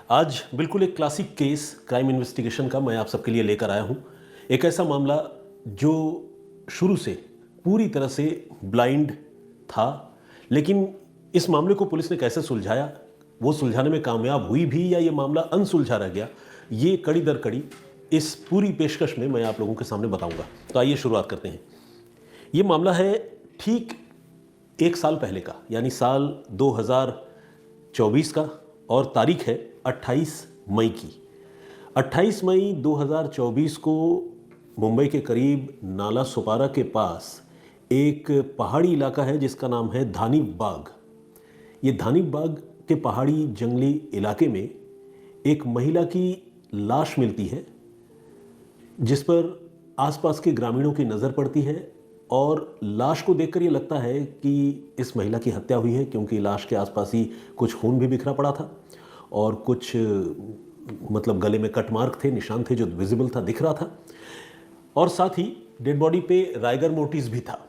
आज बिल्कुल एक क्लासिक केस क्राइम इन्वेस्टिगेशन का मैं आप सबके लिए लेकर आया हूँ। एक ऐसा मामला जो शुरू से पूरी तरह से ब्लाइंड था, लेकिन इस मामले को पुलिस ने कैसे सुलझाया, वो सुलझाने में कामयाब हुई भी या ये मामला अनसुलझा रह गया, ये कड़ी दर कड़ी इस पूरी पेशकश में मैं आप लोगों के सामने बताऊंगा। तो आइए शुरुआत करते हैं। ये मामला है ठीक एक साल पहले का, यानी साल 2024 का, और तारीख है 28 मई की। 28 मई 2024 को मुंबई के करीब नाला सोपारा के पास एक पहाड़ी इलाका है जिसका नाम है धानी बाग। ये धानी बाग के पहाड़ी जंगली इलाके में एक महिला की लाश मिलती है, जिस पर आसपास के ग्रामीणों की नज़र पड़ती है और लाश को देखकर ये लगता है कि इस महिला की हत्या हुई है, क्योंकि लाश के आसपास ही कुछ खून भी बिखरा पड़ा था और कुछ गले में कट मार्क थे, निशान थे जो विजिबल था, दिख रहा था। और साथ ही डेड बॉडी पे राइगर मोर्टिस भी था।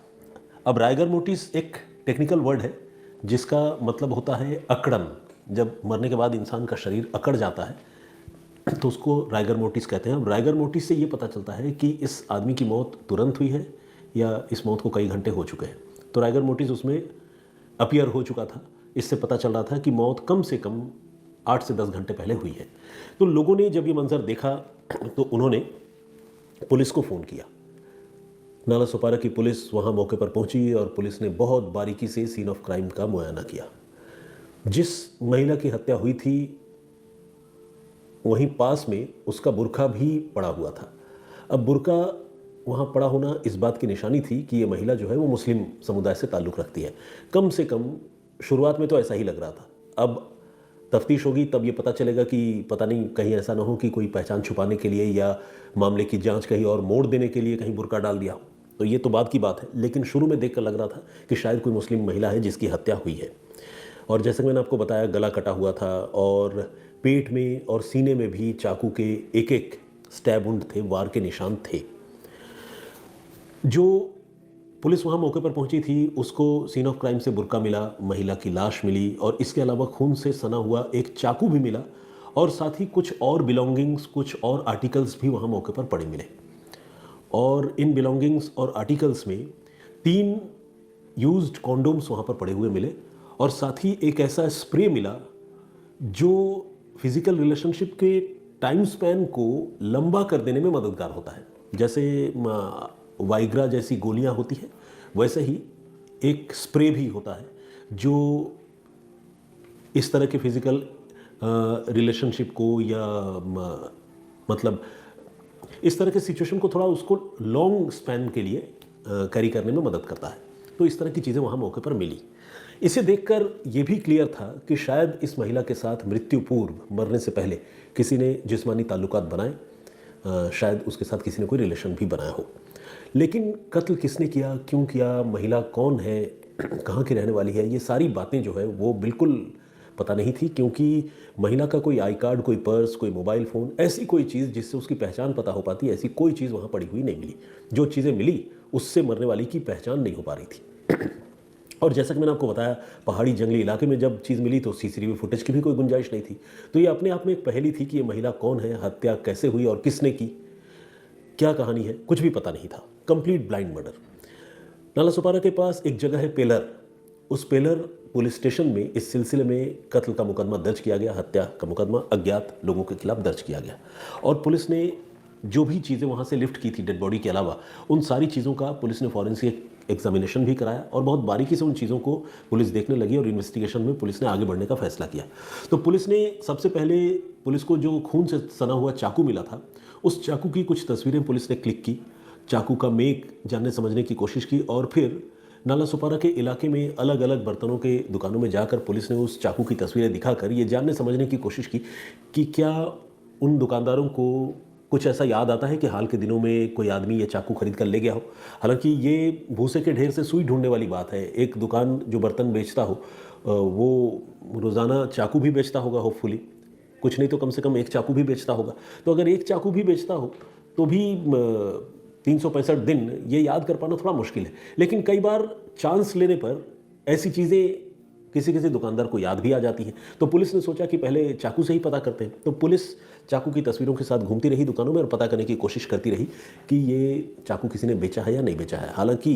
अब राइगर मोर्टिस एक टेक्निकल वर्ड है जिसका मतलब होता है अकड़न। जब मरने के बाद इंसान का शरीर अकड़ जाता है तो उसको राइगर मोर्टिस कहते हैं। अब राइगर मोर्टिस से ये पता चलता है कि इस आदमी की मौत तुरंत हुई है या इस मौत को कई घंटे हो चुके हैं। तो राइगर मोर्टिस उसमें अपीयर हो चुका था। इससे पता चल रहा था कि मौत कम से कम 8 से 10 घंटे पहले हुई है। तो लोगों ने जब ये मंजर देखा तो उन्होंने पुलिस को फ़ोन किया। नाला सोपारा की पुलिस वहाँ मौके पर पहुंची और पुलिस ने बहुत बारीकी से सीन ऑफ क्राइम का मुआयना किया। जिस महिला की हत्या हुई थी वहीं पास में उसका बुर्का भी पड़ा हुआ था। अब बुर्का वहाँ पड़ा होना इस बात की निशानी थी कि ये महिला जो है वो मुस्लिम समुदाय से ताल्लुक़ रखती है। कम से कम शुरुआत में तो ऐसा ही लग रहा था। अब तफ्तीश होगी तब ये पता चलेगा कि पता नहीं कहीं ऐसा ना हो कि कोई पहचान छुपाने के लिए या मामले की जांच कहीं और मोड़ देने के लिए कहीं बुर्का डाल दिया हो। तो ये तो बाद की बात है, लेकिन शुरू में देखकर लग रहा था कि शायद कोई मुस्लिम महिला है जिसकी हत्या हुई है। और जैसे मैंने आपको बताया, गला कटा हुआ था और पेट में और सीने में भी चाकू के एक एक स्टैब वुंड थे, वार के निशान थे। जो पुलिस वहाँ मौके पर पहुंची थी उसको सीन ऑफ क्राइम से बुर्का मिला, महिला की लाश मिली और इसके अलावा खून से सना हुआ एक चाकू भी मिला और साथ ही कुछ और बिलोंगिंग्स, कुछ और आर्टिकल्स भी वहाँ मौके पर पड़े मिले। और इन बिलोंगिंग्स और आर्टिकल्स में 3 यूज्ड कॉन्डोम्स वहाँ पर पड़े हुए मिले और साथ ही एक ऐसा स्प्रे मिला जो फिजिकल रिलेशनशिप के टाइम स्पैन को लंबा कर देने में मददगार होता है। जैसे वाइग्रा जैसी गोलियां होती हैं, वैसे ही एक स्प्रे भी होता है जो इस तरह के फिजिकल रिलेशनशिप को या इस तरह के सिचुएशन को थोड़ा उसको लॉन्ग स्पैन के लिए कैरी करने में मदद करता है। तो इस तरह की चीज़ें वहाँ मौके पर मिली। इसे देखकर यह भी क्लियर था कि शायद इस महिला के साथ मृत्यु पूर्व, मरने से पहले किसी ने जिस्मानी ताल्लुकात बनाए, शायद उसके साथ किसी ने कोई रिलेशन भी बनाया हो। लेकिन कत्ल किसने किया, क्यों किया, महिला कौन है, कहाँ की रहने वाली है, ये सारी बातें जो है वो बिल्कुल पता नहीं थी, क्योंकि महिला का कोई आई कार्ड, कोई पर्स, कोई मोबाइल फ़ोन, ऐसी कोई चीज़ जिससे उसकी पहचान पता हो पाती, ऐसी कोई चीज़ वहाँ पड़ी हुई नहीं मिली। जो चीज़ें मिली उससे मरने वाली की पहचान नहीं हो पा रही थी। और जैसा कि मैंने आपको बताया, पहाड़ी जंगली इलाके में जब चीज़ मिली तो सीसीटीवी फुटेज की भी कोई गुंजाइश नहीं थी। तो ये अपने आप में एक पहेली थी कि ये महिला कौन है, हत्या कैसे हुई और किसने की, क्या कहानी है, कुछ भी पता नहीं था। Complete blind murder. Nala Sopara के पास एक जगह है पेलर। उस पेलर पुलिस स्टेशन में इस सिलसिले में कत्ल का मुकदमा दर्ज किया गया, हत्या का मुकदमा अज्ञात लोगों के खिलाफ दर्ज किया गया। और पुलिस ने जो भी चीज़ें वहाँ से लिफ्ट की थी डेड बॉडी के अलावा, उन सारी चीज़ों का पुलिस ने फॉरेंसिक एग्जामिनेशन भी कराया और बहुत बारीकी से उन चीज़ों को पुलिस देखने लगी और इन्वेस्टिगेशन में पुलिस ने आगे बढ़ने का फैसला किया। तो पुलिस ने सबसे पहले, पुलिस को जो खून से सना हुआ चाकू मिला था, उस चाकू की कुछ तस्वीरें पुलिस ने क्लिक की, चाकू का मेक जानने समझने की कोशिश की और फिर नाला सोपारा के इलाके में अलग अलग बर्तनों के दुकानों में जाकर पुलिस ने उस चाकू की तस्वीरें दिखाकर ये जानने समझने की कोशिश की कि क्या उन दुकानदारों को कुछ ऐसा याद आता है कि हाल के दिनों में कोई आदमी ये चाकू खरीद कर ले गया हो। हालांकि ये भूसे के ढेर से सुई ढूंढने वाली बात है। एक दुकान जो बर्तन बेचता हो वो रोज़ाना चाकू भी बेचता होगा, होपफुली, कुछ नहीं तो कम से कम एक चाकू भी बेचता होगा। तो अगर एक चाकू भी बेचता हो तो भी 365 दिन ये याद कर पाना थोड़ा मुश्किल है। लेकिन कई बार चांस लेने पर ऐसी चीज़ें किसी किसी दुकानदार को याद भी आ जाती हैं। तो पुलिस ने सोचा कि पहले चाकू से ही पता करते हैं। तो पुलिस चाकू की तस्वीरों के साथ घूमती रही दुकानों में और पता करने की कोशिश करती रही कि ये चाकू किसी ने बेचा है या नहीं बेचा है। हालांकि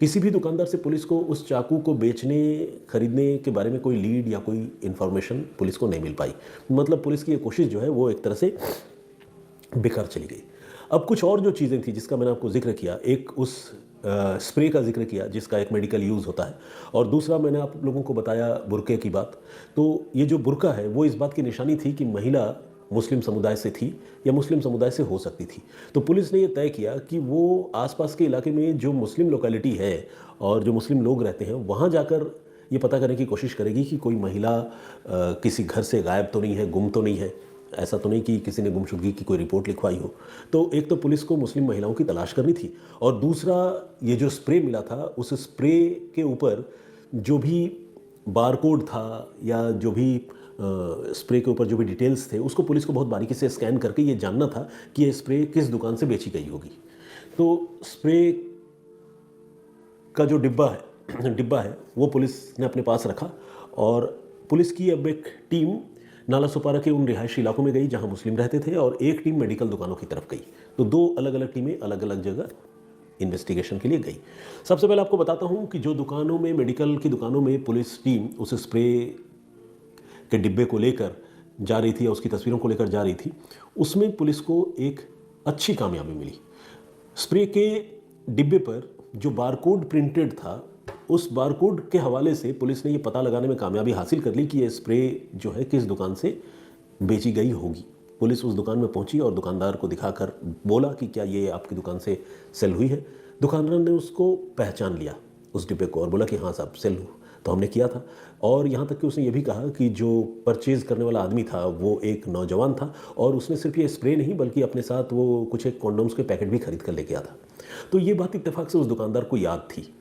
किसी भी दुकानदार से पुलिस को उस चाकू को बेचने खरीदने के बारे में कोई लीड या कोई इन्फॉर्मेशन पुलिस को नहीं मिल पाई। मतलब पुलिस की ये कोशिश जो है वो एक तरह से बेकार चली गई। अब कुछ और जो चीज़ें थी जिसका मैंने आपको जिक्र किया, एक उस स्प्रे का जिक्र किया जिसका एक मेडिकल यूज़ होता है, और दूसरा मैंने आप लोगों को बताया बुर्के की बात। तो ये जो बुर्का है वो इस बात की निशानी थी कि महिला मुस्लिम समुदाय से थी या मुस्लिम समुदाय से हो सकती थी। तो पुलिस ने ये तय किया कि वो आसपास के इलाके में जो मुस्लिम लोकेलिटी है और जो मुस्लिम लोग रहते हैं वहाँ जाकर ये पता करने की कोशिश करेगी कि कोई महिला किसी घर से गायब तो नहीं है, गुम तो नहीं है, ऐसा तो नहीं कि किसी ने गुमशुदगी की कोई रिपोर्ट लिखवाई हो। तो एक तो पुलिस को मुस्लिम महिलाओं की तलाश करनी थी, और दूसरा ये जो स्प्रे मिला था उस स्प्रे के ऊपर जो भी बारकोड था या जो भी स्प्रे के ऊपर जो भी डिटेल्स थे उसको पुलिस को बहुत बारीकी से स्कैन करके ये जानना था कि ये स्प्रे किस दुकान से बेची गई होगी। तो स्प्रे का जो डिब्बा है वो पुलिस ने अपने पास रखा, और पुलिस की अब एक टीम नाला सोपारा के उन रिहायशी इलाकों में गई जहां मुस्लिम रहते थे, और एक टीम मेडिकल दुकानों की तरफ गई। तो दो अलग अलग टीमें अलग अलग जगह इन्वेस्टिगेशन के लिए गई। सबसे पहले आपको बताता हूं कि जो दुकानों में, मेडिकल की दुकानों में पुलिस टीम उस स्प्रे के डिब्बे को लेकर जा रही थी या उसकी तस्वीरों को लेकर जा रही थी, उसमें पुलिस को एक अच्छी कामयाबी मिली। स्प्रे के डिब्बे पर जो बारकोड प्रिंटेड था उस बारकोड के हवाले से पुलिस ने ये पता लगाने में कामयाबी हासिल कर ली कि ये स्प्रे जो है किस दुकान से बेची गई होगी। पुलिस उस दुकान में पहुंची और दुकानदार को दिखाकर बोला कि क्या ये आपकी दुकान से सेल हुई है। दुकानदार ने उसको पहचान लिया, उस डिब्बे को, और बोला कि हाँ साहब सेल तो हमने किया था। और यहाँ तक कि उसने ये भी कहा कि जो परचेज़ करने वाला आदमी था वो एक नौजवान था, और उसने सिर्फ ये स्प्रे नहीं बल्कि अपने साथ वो कुछ एक कॉन्डोम्स के पैकेट भी खरीद कर लेके आया था। तो ये बात इत्तेफाक से उस दुकानदार को याद थी।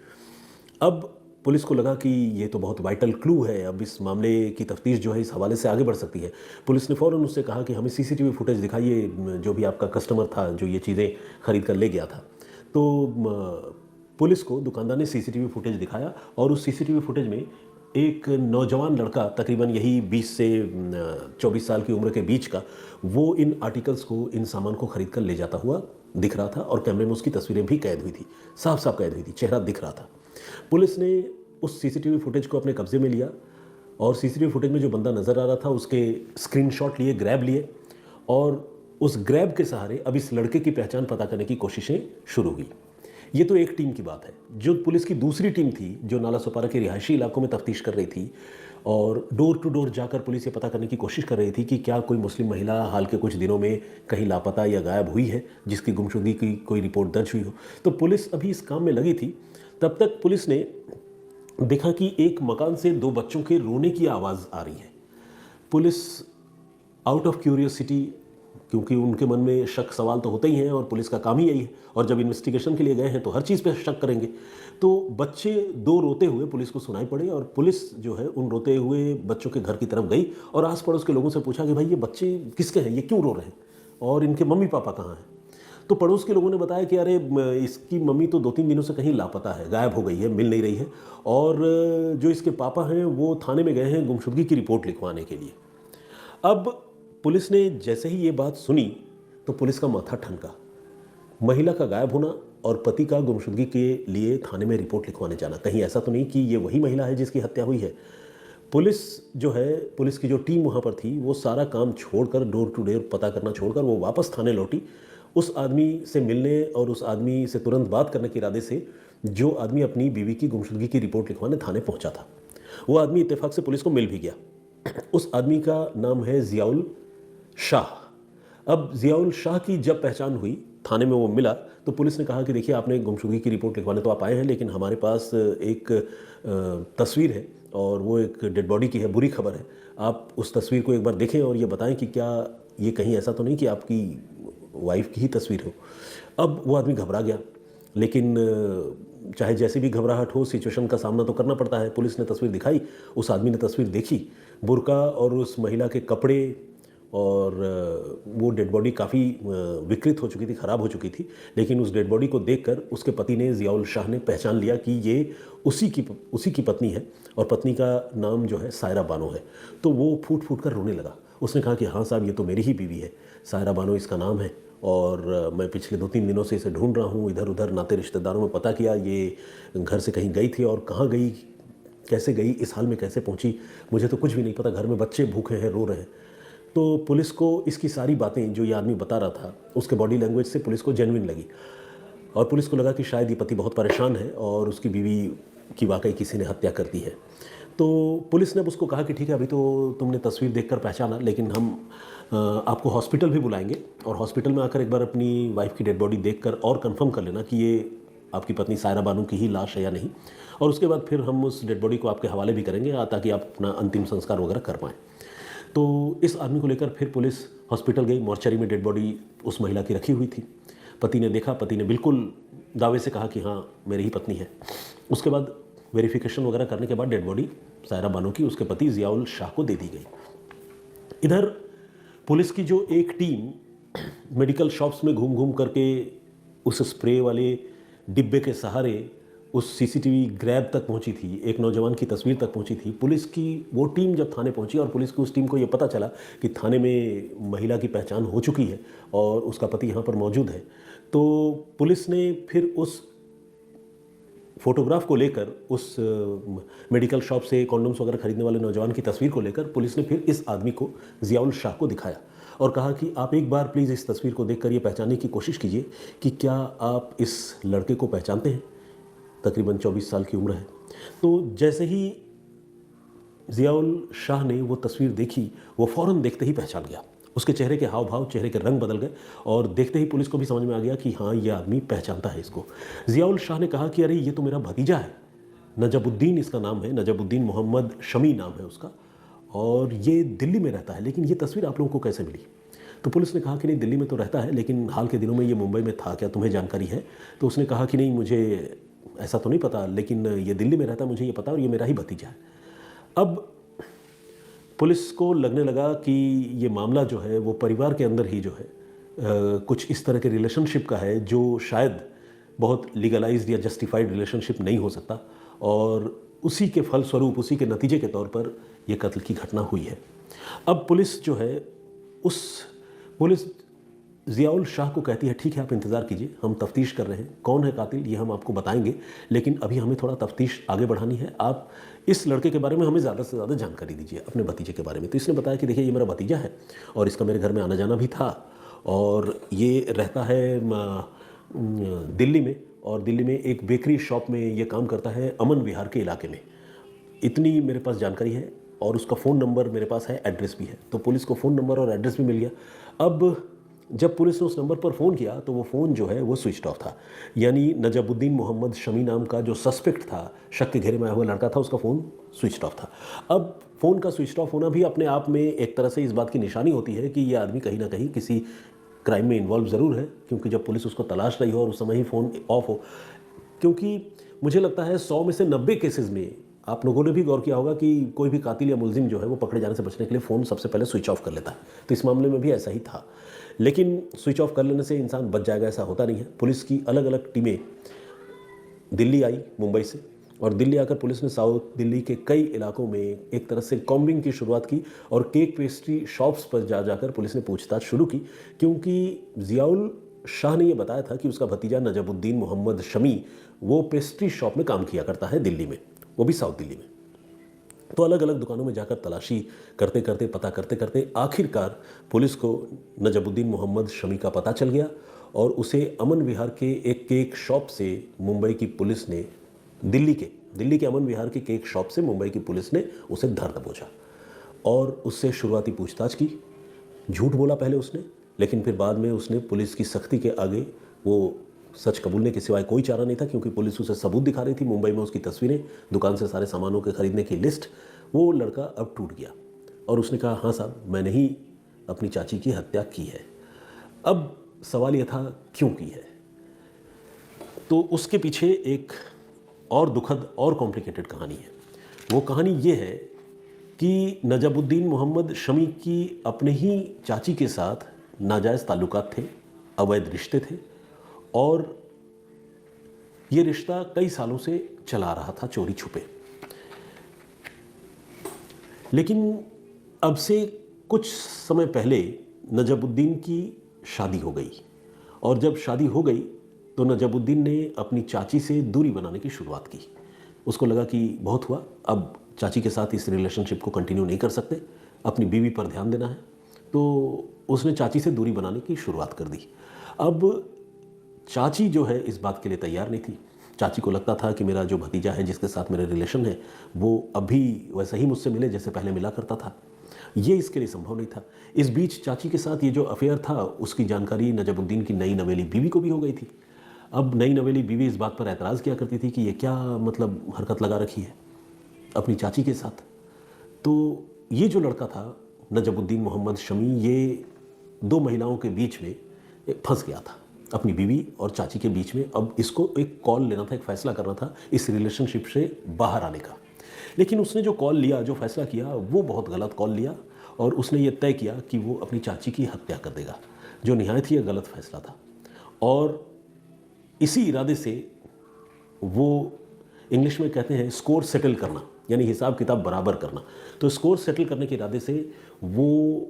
अब पुलिस को लगा कि ये तो बहुत वाइटल क्लू है, अब इस मामले की तफ्तीश जो है इस हवाले से आगे बढ़ सकती है। पुलिस ने फ़ौरन उससे कहा कि हमें सीसीटीवी फुटेज दिखाइए, जो भी आपका कस्टमर था जो ये चीज़ें खरीद कर ले गया था। तो पुलिस को दुकानदार ने सीसीटीवी फुटेज दिखाया, और उस सीसीटीवी फुटेज में एक नौजवान लड़का, तकरीबन यही 20 से 24 साल की उम्र के बीच का, वो इन आर्टिकल्स को, इन सामान को खरीद कर ले जाता हुआ दिख रहा था, और कैमरे में उसकी तस्वीरें भी कैद हुई थी, साफ साफ कैद हुई थी, चेहरा दिख रहा था। पुलिस ने उस सीसीटीवी फुटेज को अपने कब्जे में लिया, और सीसीटीवी फुटेज में जो बंदा नज़र आ रहा था उसके स्क्रीनशॉट लिए, ग्रैब लिए, और उस ग्रैब के सहारे अब इस लड़के की पहचान पता करने की कोशिशें शुरू हुई। ये तो एक टीम की बात है। जो पुलिस की दूसरी टीम थी जो नाला सोपारा के रिहायशी इलाकों में तफ्तीश कर रही थी, और डोर टू डोर जाकर पुलिस ये पता करने की कोशिश कर रही थी कि क्या कोई मुस्लिम महिला हाल के कुछ दिनों में कहीं लापता या गायब हुई है जिसकी गुमशुदगी की कोई रिपोर्ट दर्ज हुई हो। तो पुलिस अभी इस काम में लगी थी। तब तक पुलिस ने देखा कि एक मकान से दो बच्चों के रोने की आवाज़ आ रही है। पुलिस आउट ऑफ क्यूरियोसिटी, क्योंकि उनके मन में शक सवाल तो होते ही हैं और पुलिस का काम ही यही है, और जब इन्वेस्टिगेशन के लिए गए हैं तो हर चीज़ पे शक करेंगे। तो बच्चे दो रोते हुए पुलिस को सुनाई पड़े, और पुलिस जो है उन रोते हुए बच्चों के घर की तरफ गई और आस पड़ोस के लोगों से पूछा कि भाई ये बच्चे किसके हैं, ये क्यों रो रहे हैं, और इनके मम्मी पापा कहाँ हैं। तो पड़ोस के लोगों ने बताया कि अरे इसकी मम्मी तो 2-3 दिनों से कहीं लापता है, गायब हो गई है, मिल नहीं रही है, और जो इसके पापा हैं वो थाने में गए हैं गुमशुदगी की रिपोर्ट लिखवाने के लिए। अब पुलिस ने जैसे ही ये बात सुनी तो पुलिस का माथा ठनका। महिला का गायब होना और पति का गुमशुदगी के लिए थाने में रिपोर्ट लिखवाने जाना, कहीं ऐसा तो नहीं कि ये वही महिला है जिसकी हत्या हुई है। पुलिस जो है, पुलिस की जो टीम वहाँ पर थी वो सारा काम छोड़कर, डोर टू डोर पता करना छोड़कर वो वापस थाने लौटी, उस आदमी से मिलने और उस आदमी से तुरंत बात करने के इरादे से जो आदमी अपनी बीवी की गुमशुदगी की रिपोर्ट लिखवाने थाने पहुँचा था। वो आदमी इत्तेफाक से पुलिस को मिल भी गया। उस आदमी का नाम है ज़ियाउल शाह। अब ज़ियाउल शाह की जब पहचान हुई, थाने में वो मिला, तो पुलिस ने कहा कि देखिए आपने गुमशुदगी की रिपोर्ट लिखवाने तो आप आए हैं, लेकिन हमारे पास एक तस्वीर है और वो एक डेड बॉडी की है, बुरी खबर है। आप उस तस्वीर को एक बार देखें और ये बताएं कि क्या ये कहीं ऐसा तो नहीं कि आपकी वाइफ की ही तस्वीर हो। अब वो आदमी घबरा गया, लेकिन चाहे जैसी भी घबराहट हो, सिचुएशन का सामना तो करना पड़ता है। पुलिस ने तस्वीर दिखाई, उस आदमी ने तस्वीर देखी, बुर्का और उस महिला के कपड़े और वो डेड बॉडी काफ़ी विकृत हो चुकी थी, ख़राब हो चुकी थी। लेकिन उस डेड बॉडी को देखकर उसके पति ने, ज़ियाउल शाह ने पहचान लिया कि ये उसी की पत्नी है और पत्नी का नाम जो है सायरा बानो है। तो वो फूट फूट कर रोने लगा। उसने कहा कि हाँ साहब, ये तो मेरी ही बीवी है, सायरा बानो इसका नाम है और मैं पिछले 2-3 दिनों से इसे ढूंढ रहा हूँ। इधर उधर नाते रिश्तेदारों में पता किया, ये घर से कहीं गई थी और कहाँ गई, कैसे गई, इस हाल में कैसे पहुंची, मुझे तो कुछ भी नहीं पता। घर में बच्चे भूखे हैं, रो रहे हैं। तो पुलिस को इसकी सारी बातें जो ये आदमी बता रहा था, उसके बॉडी लैंग्वेज से पुलिस को जेन्युइन लगी और पुलिस को लगा कि शायद ये पति बहुत परेशान है और उसकी बीवी की वाकई किसी ने हत्या कर दी है। तो पुलिस ने अब उसको कहा कि ठीक है, अभी तो तुमने तस्वीर देखकर पहचाना, लेकिन हम आपको हॉस्पिटल भी बुलाएंगे और हॉस्पिटल में आकर एक बार अपनी वाइफ की डेड बॉडी देखकर और कंफर्म कर लेना कि ये आपकी पत्नी सायरा बानो की ही लाश है या नहीं, और उसके बाद फिर हम उस डेड बॉडी को आपके हवाले भी करेंगे ताकि आप अपना अंतिम संस्कार वगैरह कर पाएँ। तो इस आदमी को लेकर फिर पुलिस हॉस्पिटल गई। मॉर्चरी में डेड बॉडी उस महिला की रखी हुई थी। पति ने देखा, पति ने बिल्कुल दावे से कहा कि हाँ मेरी ही पत्नी है। उसके बाद वेरिफिकेशन वगैरह करने के बाद डेड बॉडी सायरा बानो की उसके पति ज़ियाउल शाह को दे दी गई। इधर पुलिस की जो एक टीम मेडिकल शॉप्स में घूम घूम करके उस स्प्रे वाले डिब्बे के सहारे उस सीसीटीवी ग्रैब तक पहुंची थी, एक नौजवान की तस्वीर तक पहुंची थी। पुलिस की वो टीम जब थाने पहुंची और पुलिस की उस टीम को ये पता चला कि थाने में महिला की पहचान हो चुकी है और उसका पति यहाँ पर मौजूद है, तो पुलिस ने फिर उस फोटोग्राफ को लेकर, उस मेडिकल शॉप से कॉन्डोम्स वगैरह खरीदने वाले नौजवान की तस्वीर को लेकर पुलिस ने फिर इस आदमी को, ज़ियाउल शाह को दिखाया और कहा कि आप एक बार प्लीज़ इस तस्वीर को देखकर ये पहचानने की कोशिश कीजिए कि क्या आप इस लड़के को पहचानते हैं। तकरीबन 24 साल की उम्र है। तो जैसे ही ज़ियाउल शाह ने वो तस्वीर देखी, वो फ़ौरन देखते ही पहचान गया। उसके चेहरे के हाव भाव, चेहरे के रंग बदल गए और देखते ही पुलिस को भी समझ में आ गया कि हाँ ये आदमी पहचानता है इसको। ज़ियाउल शाह ने कहा कि अरे ये तो मेरा भतीजा है, नजबुद्दीन इसका नाम है, नजबुद्दीन मोहम्मद शमी नाम है उसका, और ये दिल्ली में रहता है, लेकिन ये तस्वीर आप लोगों को कैसे मिली। तो पुलिस ने कहा कि नहीं, दिल्ली में तो रहता है लेकिन हाल के दिनों में ये मुंबई में था, क्या तुम्हें जानकारी है। तो उसने कहा कि नहीं, मुझे ऐसा तो नहीं पता, लेकिन ये दिल्ली में रहता है, मुझे ये पता, और ये मेरा ही भतीजा है। अब पुलिस को लगने लगा कि ये मामला जो है वो परिवार के अंदर ही जो है कुछ इस तरह के रिलेशनशिप का है जो शायद बहुत लीगलाइज्ड या जस्टिफाइड रिलेशनशिप नहीं हो सकता, और उसी के फलस्वरूप, उसी के नतीजे के तौर पर यह कत्ल की घटना हुई है। अब पुलिस जो है, पुलिस ज़ियाउल शाह को कहती है ठीक है, आप इंतज़ार कीजिए, हम तफ्तीश कर रहे हैं, कौन है कातिल ये हम आपको बताएंगे, लेकिन अभी हमें थोड़ा तफ्तीश आगे बढ़ानी है। आप इस लड़के के बारे में हमें ज़्यादा से ज़्यादा जानकारी दीजिए, अपने भतीजे के बारे में। तो इसने बताया कि देखिए ये मेरा भतीजा है और इसका मेरे घर में आना जाना भी था, और ये रहता है दिल्ली में, और दिल्ली में एक बेकरी शॉप में ये काम करता है, अमन विहार के इलाके में। इतनी मेरे पास जानकारी है, और उसका फ़ोन नंबर मेरे पास है, एड्रेस भी है। तो पुलिस को फ़ोन नंबर और एड्रेस भी मिल गया। अब जब पुलिस ने उस नंबर पर फ़ोन किया तो वो फ़ोन जो है वो स्विच ऑफ था, यानी नजबुद्दीन मोहम्मद शमी नाम का जो सस्पेक्ट था, शक के घेरे में आया हुआ लड़का था, उसका फ़ोन स्विच ऑफ था। अब फ़ोन का स्विच ऑफ होना भी अपने आप में एक तरह से इस बात की निशानी होती है कि ये आदमी कहीं ना कहीं किसी क्राइम में इन्वॉल्व ज़रूर है, क्योंकि जब पुलिस उसको तलाश रही हो और उस समय ही फ़ोन ऑफ हो। क्योंकि मुझे लगता है 100 में से 90 केसेस में आप लोगों ने भी गौर किया होगा कि कोई भी कातिल या मुलजिम जो है वो पकड़े जाने से बचने के लिए फ़ोन सबसे पहले स्विच ऑफ कर लेता है। तो इस मामले में भी ऐसा ही था, लेकिन स्विच ऑफ कर लेने से इंसान बच जाएगा ऐसा होता नहीं है। पुलिस की अलग अलग टीमें दिल्ली आई मुंबई से, और दिल्ली आकर पुलिस ने साउथ दिल्ली के कई इलाकों में एक तरह से कॉम्बिंग की शुरुआत की, और केक पेस्ट्री शॉप्स पर जाकर पुलिस ने पूछताछ शुरू की, क्योंकि ज़ियाउल शाह ने यह बताया था कि उसका भतीजा नजबुद्दीन मोहम्मद शमी वो पेस्ट्री शॉप में काम किया करता है दिल्ली में, वो भी साउथ दिल्ली में। तो अलग अलग दुकानों में जाकर तलाशी करते करते, पता करते करते आखिरकार पुलिस को नजबुद्दीन मोहम्मद शमी का पता चल गया, और उसे अमन विहार के एक केक शॉप से मुंबई की पुलिस ने, दिल्ली के अमन विहार के केक शॉप से मुंबई की पुलिस ने उसे धर दबोचा और उससे शुरुआती पूछताछ की। झूठ बोला पहले उसने, लेकिन फिर बाद में उसने पुलिस की सख्ती के आगे वो सच कबूलने के सिवाय कोई चारा नहीं था, क्योंकि पुलिस उसे सबूत दिखा रही थी, मुंबई में उसकी तस्वीरें, दुकान से सारे सामानों के खरीदने की लिस्ट। वो लड़का अब टूट गया और उसने कहा हाँ साहब, मैंने ही अपनी चाची की हत्या की है। अब सवाल यह था क्यों की है, तो उसके पीछे एक और दुखद और कॉम्प्लिकेटेड कहानी है। वो कहानी ये है कि नजमुद्दीन मोहम्मद शमी की अपने ही चाची के साथ नाजायज़ ताल्लुकात थे, अवैध रिश्ते थे और ये रिश्ता कई सालों से चला रहा था चोरी छुपे। लेकिन अब से कुछ समय पहले नजमुद्दीन की शादी हो गई और जब शादी हो गई तो नजमुद्दीन ने अपनी चाची से दूरी बनाने की शुरुआत की। उसको लगा कि बहुत हुआ, अब चाची के साथ इस रिलेशनशिप को कंटिन्यू नहीं कर सकते, अपनी बीवी पर ध्यान देना है। तो उसने चाची से दूरी बनाने की शुरुआत कर दी। अब चाची जो है इस बात के लिए तैयार नहीं थी। चाची को लगता था कि मेरा जो भतीजा है जिसके साथ मेरा रिलेशन है वो अभी वैसा ही मुझसे मिले जैसे पहले मिला करता था। ये इसके लिए संभव नहीं था। इस बीच चाची के साथ ये जो अफेयर था उसकी जानकारी नजमुद्दीन की नई नवेली बीवी को भी हो गई थी। अब नई नवेली बीवी इस बात पर एतराज़ किया करती थी कि ये क्या मतलब हरकत लगा रखी है अपनी चाची के साथ। तो ये जो लड़का था नजमुद्दीन मोहम्मद शमी, ये दो महिलाओं के बीच में फंस गया था, अपनी बीवी और चाची के बीच में। अब इसको एक कॉल लेना था, एक फ़ैसला करना था इस रिलेशनशिप से बाहर आने का। लेकिन उसने जो कॉल लिया, जो फ़ैसला किया, वो बहुत गलत कॉल लिया और उसने ये तय किया कि वो अपनी चाची की हत्या कर देगा, जो निहायत ही एक गलत फ़ैसला था। और इसी इरादे से वो, इंग्लिश में कहते हैं स्कोर सेटल करना, यानी हिसाब किताब बराबर करना। तो स्कोर सेटल करने के इरादे से वो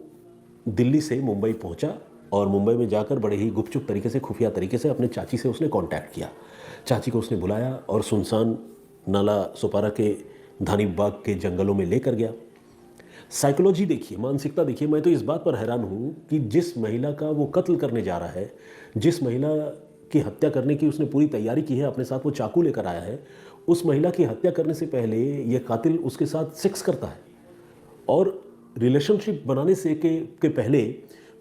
दिल्ली से मुंबई पहुंचा और मुंबई में जाकर बड़े ही गुपचुप तरीके से, खुफिया तरीके से अपने चाची से उसने कांटेक्ट किया। चाची को उसने बुलाया और सुनसान नाला सोपारा के धानी बाग के जंगलों में लेकर गया। साइकोलॉजी देखिए, मानसिकता देखिए। मैं तो इस बात पर हैरान हूँ कि जिस महिला का वो कत्ल करने जा रहा है, जिस महिला की हत्या करने की उसने पूरी तैयारी की है, अपने साथ वो चाकू लेकर आया है, उस महिला की हत्या करने से पहले ये कातिल उसके साथ सेक्स करता है और रिलेशनशिप बनाने से के पहले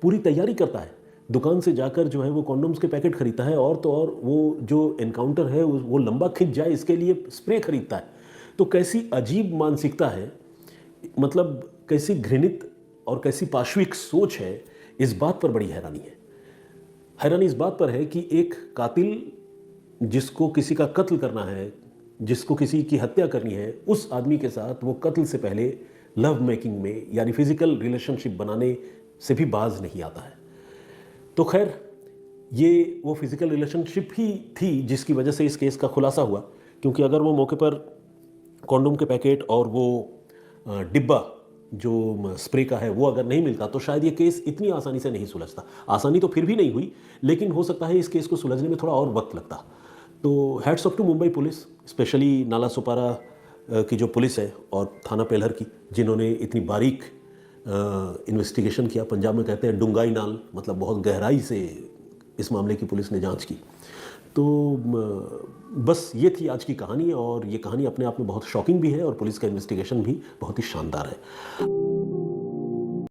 पूरी तैयारी करता है। दुकान से जाकर जो है वो कॉन्डोम्स के पैकेट खरीदता है और तो और वो जो एनकाउंटर है वो लंबा खिंच जाए इसके लिए स्प्रे खरीदता है। तो कैसी अजीब मानसिकता है, मतलब कैसी घृणित और कैसी पाशविक सोच है, इस बात पर बड़ी हैरानी है। हैरानी इस बात पर है कि एक कातिल जिसको किसी का कत्ल करना है, जिसको किसी की हत्या करनी है, उस आदमी के साथ वो कत्ल से पहले लव मेकिंग में यानी फिजिकल रिलेशनशिप बनाने से भी बाज नहीं आता है। तो खैर, ये वो फिजिकल रिलेशनशिप ही थी जिसकी वजह से इस केस का खुलासा हुआ, क्योंकि अगर वो मौके पर कॉन्डोम के पैकेट और वो डिब्बा जो स्प्रे का है वो अगर नहीं मिलता तो शायद ये केस इतनी आसानी से नहीं सुलझता। आसानी तो फिर भी नहीं हुई, लेकिन हो सकता है इस केस को सुलझने में थोड़ा और वक्त लगता। तो hats off to Mumbai police, specially Nala Sopara की जो पुलिस है और थाना पेलहर की, जिन्होंने इतनी बारीक इन्वेस्टिगेशन किया। पंजाब में कहते हैं डुंगाई नाल, मतलब बहुत गहराई से इस मामले की पुलिस ने जांच की। तो बस ये थी आज की कहानी और ये कहानी अपने आप में बहुत शॉकिंग भी है और पुलिस का इन्वेस्टिगेशन भी बहुत ही शानदार है।